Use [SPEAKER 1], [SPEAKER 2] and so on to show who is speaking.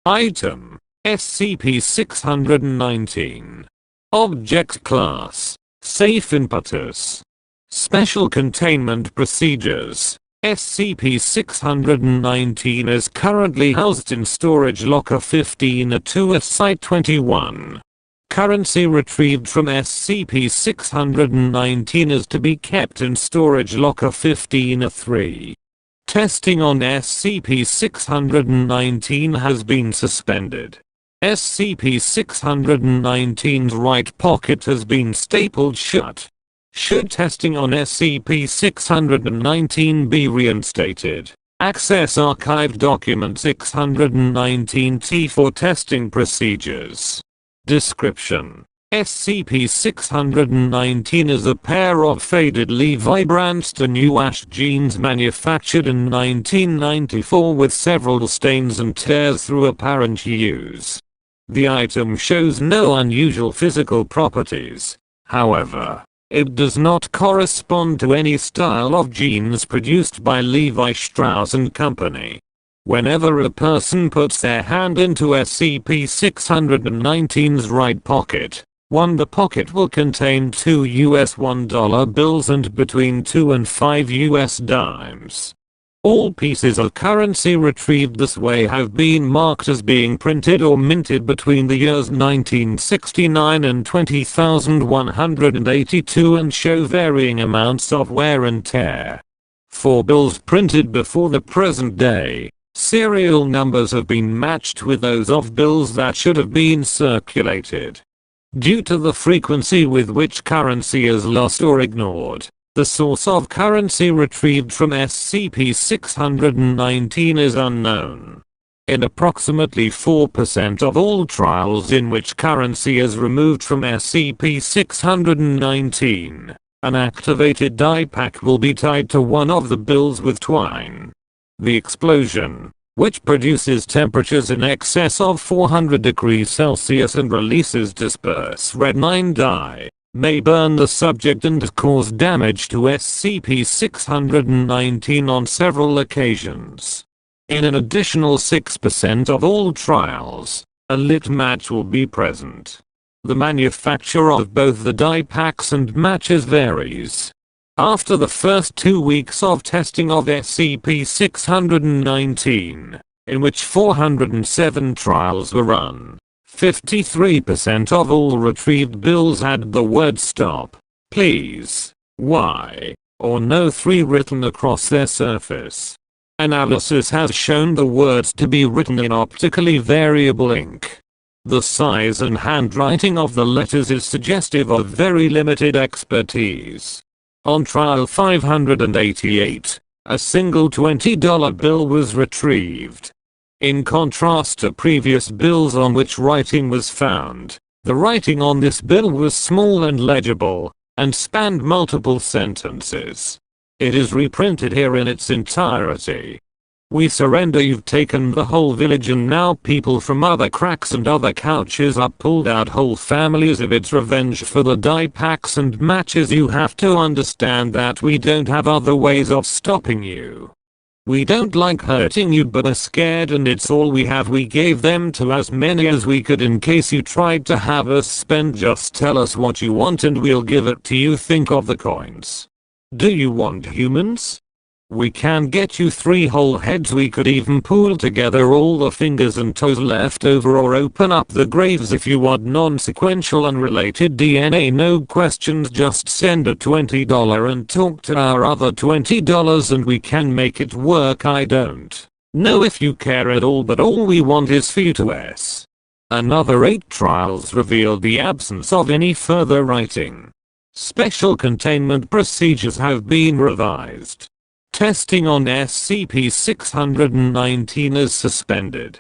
[SPEAKER 1] Item: SCP-619. Object Class: Safe Impetus. Special Containment Procedures: SCP-619 is currently housed in Storage Locker 15-2 at Site-21. Currency retrieved from SCP-619 is to be kept in Storage Locker 15-3. Testing on SCP-619 has been suspended. SCP-619's right pocket has been stapled shut. Should testing on SCP-619 be reinstated, access Archived Document 619-T for testing procedures. Description: SCP-619 is a pair of faded Levi Branston UASH jeans manufactured in 1994 with several stains and tears through apparent use. The item shows no unusual physical properties. However, it does not correspond to any style of jeans produced by Levi Strauss & Company. Whenever a person puts their hand into SCP-619's right pocket, the pocket will contain 2 US $1 bills and between 2 and 5 US dimes. All pieces of currency retrieved this way have been marked as being printed or minted between the years 1969 and 20,182 and show varying amounts of wear and tear. For bills printed before the present day, serial numbers have been matched with those of bills that should have been circulated. Due to the frequency with which currency is lost or ignored, the source of currency retrieved from SCP-619 is unknown. In approximately 4% of all trials in which currency is removed from SCP-619, an activated die pack will be tied to one of the bills with twine. The explosion, which produces temperatures in excess of 400 degrees Celsius and releases disperse red-9 dye, may burn the subject and cause damage to SCP-619 on several occasions. In an additional 6% of all trials, a lit match will be present. The manufacture of both the die packs and matches varies. After the first 2 weeks of testing of SCP-619, in which 407 trials were run, 53% of all retrieved bills had the word "Stop," "Please," "Why," or "No" 3 written across their surface. Analysis has shown the words to be written in optically variable ink. The size and handwriting of the letters is suggestive of very limited expertise. On trial 588, a single $20 bill was retrieved. In contrast to previous bills on which writing was found, the writing on this bill was small and legible, and spanned multiple sentences. It is reprinted here in its entirety. "We surrender, you've taken the whole village, and now people from other cracks and other couches are pulled out, whole families of its revenge for the die packs and matches. You have to understand that we don't have other ways of stopping you. We don't like hurting you but are scared, and it's all we have. We gave them to as many as we could in case you tried to have us spend. Just tell us what you want and we'll give it to you. Think of the coins. Do you want humans? We can get you 3 whole heads. We could even pool together all the fingers and toes left over, or open up the graves if you want non-sequential unrelated DNA. No questions, just send a $20 and talk to our other $20 and we can make it work. I don't know if you care at all, but all we want is for you to S." Another 8 trials revealed the absence of any further writing. Special containment procedures have been revised. Testing on SCP-619 is suspended.